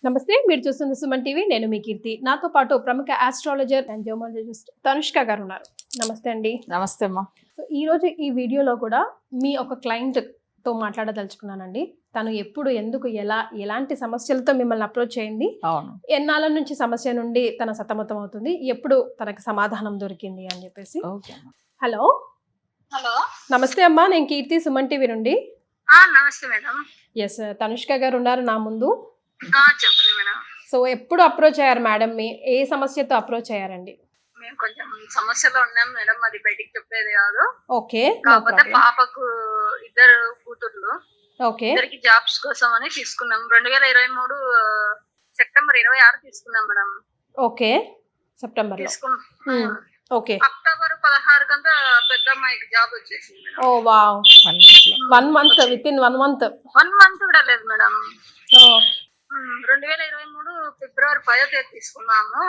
నమస్తే, మీరు చూస్తున్న సుమన్ టీవీ. నేను మీ కీర్తి. నాతో పాటు ప్రముఖ ఆస్ట్రాలజర్ అండ్ న్యూమరాలజిస్ట్ తనుష్క గారు ఉన్నారు. నమస్తే అండి. నమస్తే అమ్మా. సో ఈ రోజు ఈ వీడియోలో కూడా మీ ఒక క్లయింట్ తో మాట్లాడదలుచుకున్నానండి. తను ఎప్పుడు, ఎందుకు, ఎలాంటి సమస్యలతో మిమ్మల్ని అప్రోచ్ చేయింది, అవును, ఎన్నాళ్ళ నుంచి సమస్య నుండి తన సతమతం అవుతుంది, ఎప్పుడు తనకి సమాధానం దొరికింది అని చెప్పేసి. హలో హలో, నమస్తే అమ్మా. నేను కీర్తి, సుమన్ టీవీ నుండి. నమస్తే మేడం. ఎస్, తనుష్క గారు ఉన్నారు నా ముందు. చెప్పండి మేడం. సో ఎప్పుడు అప్రోచ్ అయ్యారు మేడం? మీ ఏ సమస్యతో అప్రోచ్ అయ్యారండి? మేము కొంచెం సమస్యలో ఉన్నాం మేడం, అది బయటికి చెప్పేది కాదు. ఓకే, కాకపోతే పాపకు ఇద్దరు కూతుర్లు, ఓకే, ఇద్దరికి జాబ్స్ కోసం అని తీసుకున్నాం. 2023 సెప్టెంబర్ 26 తీసుకున్నాం మేడం. ఓకే, సెప్టెంబర్ తీసుకున్నాం. ఓకే, అక్టోబర్ 16 కంతా పెద్ద అమ్మాయికి జాబ్ వచ్చేసింది madam. Oh wow, 1 month, within 1 month. 1 month కూడా లేదు మేడం. 2023 ఫిబ్రవరి 5వ తేదీ తీసుకున్నాము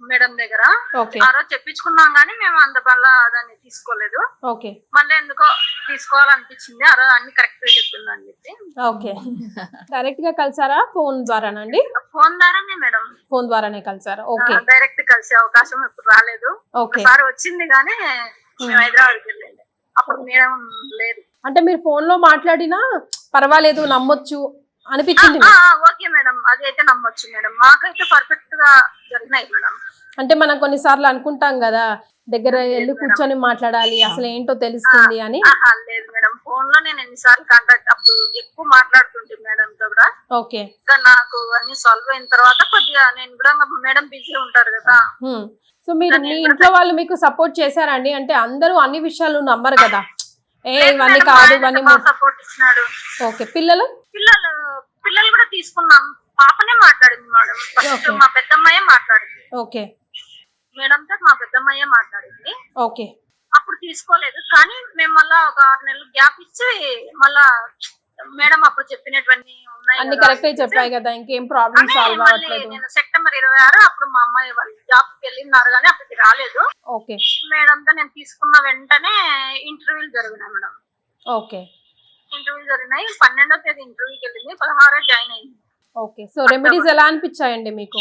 మేడం దగ్గర. ఆ రోజు చెప్పించుకున్నాం కానీ మేము అందువల్ల దాన్ని తీసుకోలేదు. ఓకే, మళ్ళీ ఎందుకో తీసుకోవాలనిపించింది. ఆ రోజు అన్ని కరెక్ట్ గా చెప్పిందని చెప్పి. ఓకే, డైరెక్ట్ గా కలిసారా, ఫోన్ ద్వారానండి? ఫోన్ ద్వారానే మేడం. ఫోన్ ద్వారానే కలిసారా? ఓకే, డైరెక్ట్ కలిసే అవకాశం ఇప్పుడు రాలేదు. ఒకసారి వచ్చింది కానీ మేము హైదరాబాద్కి వెళ్ళండి, అప్పుడు మేడం లేదు. అంటే మీరు ఫోన్ లో మాట్లాడినా పర్వాలేదు, నమ్మొచ్చు అనిపించింది? ఓకే మేడం, అది అయితే నమ్మొచ్చు మేడం. మాకైతే పర్ఫెక్ట్ గా జరిగినాయి మేడం. అంటే మనం కొన్నిసార్లు అనుకుంటాం కదా, దగ్గర వెళ్ళి కూర్చొని మాట్లాడాలి, అసలు ఏంటో తెలుస్తుంది అని. లేదు మేడం, ఫోన్ లో నేను ఎన్నిసార్లు కాంటాక్ట్, అప్పుడు ఎక్కువ మాట్లాడుతుంటే మేడం తో కూడా. ఓకే, నాకు అన్ని సాల్వ్ అయిన తర్వాత కొద్దిగా నేను కూడా మేడం బిజీ ఉంటారు కదా. సో మీరు మీ ఇంట్లో వాళ్ళు మీకు సపోర్ట్ చేశారండి? అంటే అందరూ అన్ని విషయాలు నమ్మరు కదా, ఇవన్నీ కాదు ఇవన్నీ. సపోర్ట్ ఇచ్చినాడు. ఓకే, పిల్లలు కూడా తీసుకున్నాం. పాపనే మాట్లాడింది మేడం. ఫస్ట్ మా పెద్దమ్మాయే మాట్లాడింది. ఓకే మేడం తో మా పెద్దమ్మాయే మాట్లాడింది. ఓకే, అప్పుడు తీసుకోలేదు కానీ మేము మళ్ళా ఒక 6 నెలలు గ్యాప్ ఇచ్చి మళ్ళా మేడం అప్పుడు చెప్పినటువంటి ఉన్నాయి అన్ని కరెక్ట్ చెప్పాయి కదా, ఇంకేం ప్రాబ్లమ్ సాల్వ్ అవ్వట్లేదు. నేను సెప్టెంబర్ 26 అప్పుడు మా అమ్మాయి వాళ్ళు జాబ్ కి వెళ్ళినారు కానీ అప్పటికి రాలేదు. ఓకే, మేడం తో నేను తీసుకున్న వెంటనే ఇంటర్వ్యూలు జరిగినాయి మేడం. ఓకే, ఇంటర్వ్యూ జరిగినాయి. 12వ తేదీ ఇంటర్వ్యూకి వెళ్ళింది, 16 జాయిన్ అయింది. ఓకే, సో రెమెడీస్ ఎలా అనిపించాయండి మీకు?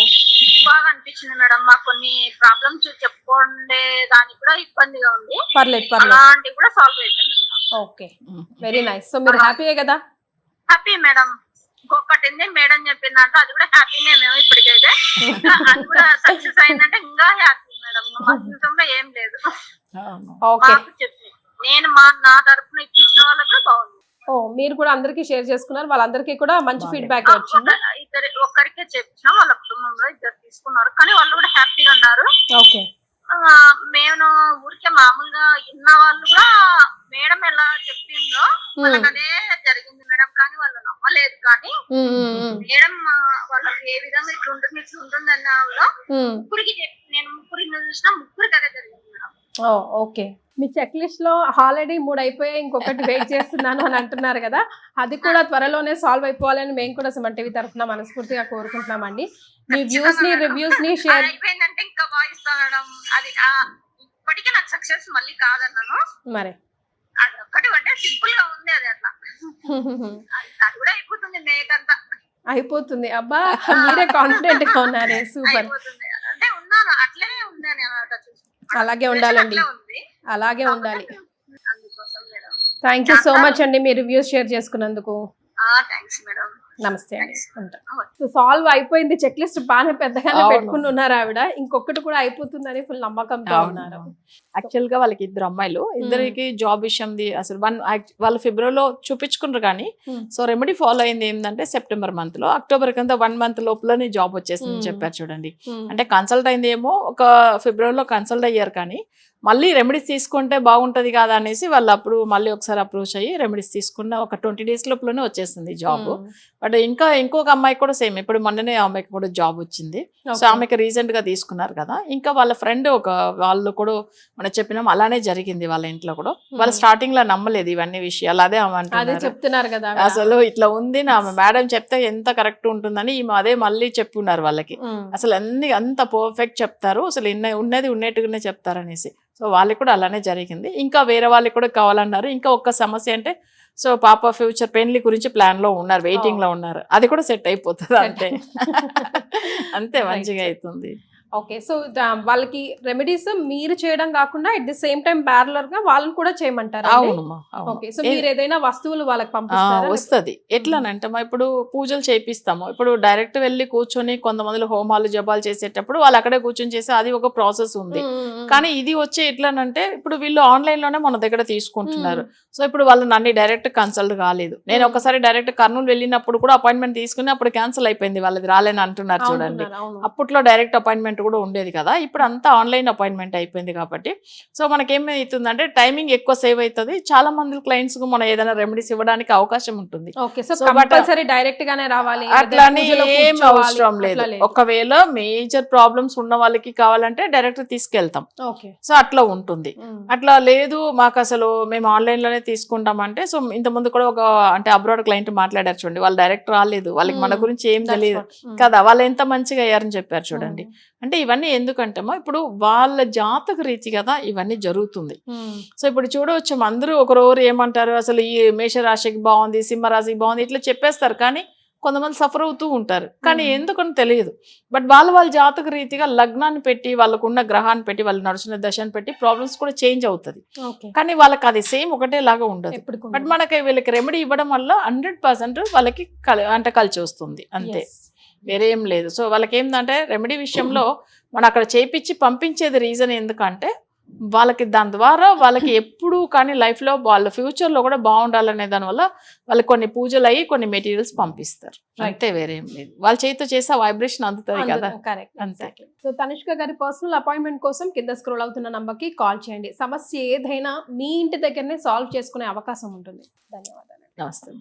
బాగా అనిపించింది మేడం. మాకు కొన్ని ప్రాబ్లమ్స్ చెప్పుకోండే దానికి కూడా ఇబ్బందిగా ఉంది. పర్లేదు, అలాంటివి కూడా సాల్వ్ అయిపోయింది. Okay, very nice. సో మీరు హ్యాపీయే కదా? Happy madam. ఇంకొకటి మేడం చెప్పిందంటే అది కూడా హ్యాపీనే మేము ఇప్పటికైతే. అది కూడా సక్సెస్ అయిందంటే ఇంకా హ్యాపీ మేడం. మా జీవితంలో ఏం లేదు. నేను నా తరఫున ఇప్పించిన వాళ్ళకి కూడా బాగుంది. మీరు కూడా అందరికి షేర్ చేసుకున్నారు, వాళ్ళందరికీ కూడా మంచి ఫీడ్బ్యాక్ వచ్చింది. ఒక్కరికే చెప్పిన, వాళ్ళ కుటుంబంలో 2 తీసుకున్నారు కానీ వాళ్ళు కూడా హ్యాపీగా ఉన్నారు. ఓకే, మేము ఊరికే మామూలుగా విన్న వాళ్ళు కూడా మేడం ఎలా చెప్పిందో వాళ్ళకి అదే జరిగింది మేడం, కానీ వాళ్ళు నమ్మలేదు. కానీ మేడం వాళ్ళకి ఏ విధంగా ఇట్లుంటుంది అన్న ముగ్గురికి నేను ముగ్గురిని చూసినా ముగ్గురికి అదే జరిగింది మేడం. ఓకే, మీ చెక్ లిస్ట్ లో ఆల్రెడీ 3 అయిపోయాయి, ఇంకొకటి వెయిట్ చేస్తున్నాను అని అంటున్నారు కదా, అది కూడా త్వరలోనే సాల్వ్ అయిపోవాలని మేము కూడా సుమన్ టీవీ తరఫున మనస్ఫూర్తిగా కోరుకుంటున్నామండి. మీ వ్యూస్ ని, రివ్యూస్ ని షేర్ అయిపోయిందంటే ఇంకా భావిస్తాను మేడం. అది ఇప్పటికీ నాకు సక్సెస్ మళ్ళీ కాదన్నాను. మరి అది ఒక్కటి అంటే సింపుల్ గా ఉంది, అది అట్లా అది కూడా అయిపోతుంది. మేకంతా అయిపోతుంది. అబ్బా, మీరే కాన్ఫిడెంట్ గా ఉన్నారే, సూపర్. అంటే ఉన్నాను, అట్లనే ఉందని అలాగే ఉండాలండి, అలాగే ఉండాలి. అందుకోసం madam thank you so much అండి, మీ రివ్యూస్ షేర్ చేసుకున్నందుకు. Thanks madam. నమస్తే అండి, ఉంటా. సాల్వ్ అయిపోయింది, చెక్ లిస్ట్ బాగానే పెద్దగానే పెట్టుకుని ఉన్నారు ఆవిడ. ఇంకొకటి కూడా అయిపోతుందని ఫుల్ నమ్మకంతో ఉన్నారు. యాక్చువల్ గా వాళ్ళకి 2 అమ్మాయిలు, ఇద్దరికి జాబ్ విషయంది అసలు వాళ్ళు ఫిబ్రవరిలో చూపించుకున్నారు కానీ సో రెమెడీ ఫాలో అయింది ఏంటంటే సెప్టెంబర్ మంత్ లో, అక్టోబర్ కింద 1 month లోపలనే జాబ్ వచ్చేసిందని చెప్పారు చూడండి. అంటే కన్సల్ట్ అయింది ఏమో ఒక ఫిబ్రవరిలో కన్సల్ట్ అయ్యారు కానీ మళ్ళీ రెమెడీస్ తీసుకుంటే బాగుంటది కదా అనేసి వాళ్ళు అప్పుడు మళ్ళీ ఒకసారి అప్రోచ్ అయ్యి రెమెడీస్ తీసుకున్న ఒక 20 days లోపలనే వచ్చేసింది జాబ్. బట్ ఇంకొక అమ్మాయి కూడా సేమ్, ఇప్పుడు మొన్ననే అమ్మాయికి కూడా జాబ్ వచ్చింది. సో ఆమెకి రీసెంట్ గా తీసుకున్నారు కదా. ఇంకా వాళ్ళ ఫ్రెండ్ వాళ్ళు కూడా మనం చెప్పినాం అలానే జరిగింది వాళ్ళ ఇంట్లో కూడా. వాళ్ళు స్టార్టింగ్ లో నమ్మలేదు ఇవన్నీ విషయాలు, అదే చెప్తున్నారు కదా అసలు ఇట్లా ఉంది నా మేడం చెప్తే ఎంత కరెక్ట్ ఉంటుందని ఈమె అదే మళ్ళీ చెప్పున్నారు వాళ్ళకి. అసలు అన్ని అంత పర్ఫెక్ట్ చెప్తారు, అసలు ఉన్నది ఉన్నట్టుగానే చెప్తారు అనేసి. సో వాళ్ళకి కూడా అలానే జరిగింది. ఇంకా వేరే వాళ్ళకి కూడా కావాలన్నారు. ఇంకా ఒక్క సమస్య అంటే సో పాప ఫ్యూచర్ పెళ్లి గురించి ప్లాన్ లో ఉన్నారు, వెయిటింగ్ లో ఉన్నారు, అది కూడా సెట్ అయిపోతుంది అంతే. అంతే మంచిగా అవుతుంది. ఓకే, సో వాళ్ళకి రెమెడీస్ మీరు చేయడం కాకుండా at the same time parallel గా వాళ్ళని కూడా చేయమంటారు. అవునమ్మా, ఓకే, సో మీరు ఏదైనా వస్తువులు వాళ్ళకి పంపిస్తారా? వస్తుంది. ఎట్లానంటే ఇప్పుడు పూజలు చేపిస్తాము, ఇప్పుడు డైరెక్ట్ వెళ్ళి కూర్చొని కొంతమంది హోమాలు జపాలు చేసేటప్పుడు వాళ్ళు అక్కడే కూర్చొని చేసి అది ఒక ప్రాసెస్ ఉంది. కానీ ఇది వచ్చే ఎట్లానంటే ఇప్పుడు వీళ్ళు ఆన్లైన్ లోనే మన దగ్గర తీసుకుంటున్నారు. సో ఇప్పుడు వాళ్ళు నన్ను డైరెక్ట్ కన్సల్ట్ కాలేదు. నేను ఒకసారి డైరెక్ట్ కర్నూలు వెళ్ళినప్పుడు కూడా అపాయింట్మెంట్ తీసుకుని అప్పుడు క్యాన్సిల్ అయిపోయింది, వాళ్ళది రాలేని అంటున్నారు చూడండి. అప్పట్లో డైరెక్ట్ అపాయింట్మెంట్ కూడా ఉండేది కదా, ఇప్పుడు అంతా ఆన్లైన్ అపాయింట్మెంట్ అయిపోయింది కాబట్టి సో మనకేమవుతుందంటే టైమింగ్ ఎక్కువ సేవ్ అవుతుంది. చాలా మంది క్లయింట్స్ కు మనం ఏదైనా రెమెడీస్ ఇవ్వడానికి అవకాశం ఉంటుంది. డైరెక్ట్ గానే రావాలి అట్లానే ఏం అవసరం లేదు. ఒకవేళ మేజర్ ప్రాబ్లమ్స్ ఉన్న వాళ్ళకి కావాలంటే డైరెక్ట్ తీసుకెళ్తాం. సో అట్లా ఉంటుంది. అట్లా లేదు మాకు అసలు మేము ఆన్లైన్ లోనే తీసుకుంటామంటే, సో ఇంత ముందు కూడా ఒక అంటే అబ్రాడ్ క్లయింట్ మాట్లాడారు చూడండి, వాళ్ళు డైరెక్ట్ రాలేదు, వాళ్ళకి మన గురించి ఏం తెలియదు కదా, వాళ్ళు ఎంత మంచిగా అయ్యారని చెప్పారు చూడండి. అంటే ఇవన్నీ ఎందుకంటే ఇప్పుడు వాళ్ళ జాతక రీతి కదా ఇవన్నీ జరుగుతుంది. సో ఇప్పుడు చూడవచ్చు అందరూ ఒకరోజు ఏమంటారు అసలు ఈ మేషరాశికి బాగుంది, సింహరాశికి బాగుంది ఇట్లా చెప్పేస్తారు, కానీ కొంతమంది సఫర్ అవుతూ ఉంటారు, కానీ ఎందుకని తెలియదు. బట్ వాళ్ళ జాతక రీతిగా లగ్నాన్ని పెట్టి వాళ్ళకున్న గ్రహాన్ని పెట్టి వాళ్ళు నడుచున్న దశని పెట్టి ప్రాబ్లమ్స్ కూడా చేంజ్ అవుతుంది. కానీ వాళ్ళకి అది సేమ్ ఒకటే లాగా ఉండదు. బట్ మనకి వీళ్ళకి రెమెడీ ఇవ్వడం వల్ల 100% వాళ్ళకి అంటే కలిసి వస్తుంది అంతే, వేరే ఏం లేదు. సో వాళ్ళకి ఏంటంటే రెమెడీ విషయంలో మనం అక్కడ చేపించి పంపించేది రీజన్ ఎందుకంటే వాళ్ళకి దాని ద్వారా వాళ్ళకి ఎప్పుడు కానీ లైఫ్లో వాళ్ళ ఫ్యూచర్లో కూడా బాగుండాలనే దానివల్ల వాళ్ళకి కొన్ని పూజలు అయ్యి కొన్ని మెటీరియల్స్ పంపిస్తారు అంతే, వేరే ఏం లేదు. వాళ్ళ చేతితో చేస్తే వైబ్రేషన్ అందుతుంది కదా. అంతే. సో తనిష్క గారి పర్సనల్ అపాయింట్మెంట్ కోసం కింద స్క్రోల్ అవుతున్న నంబర్కి కాల్ చేయండి. సమస్య ఏదైనా మీ ఇంటి దగ్గరనే సాల్వ్ చేసుకునే అవకాశం ఉంటుంది. ధన్యవాదాలు. నమస్తే.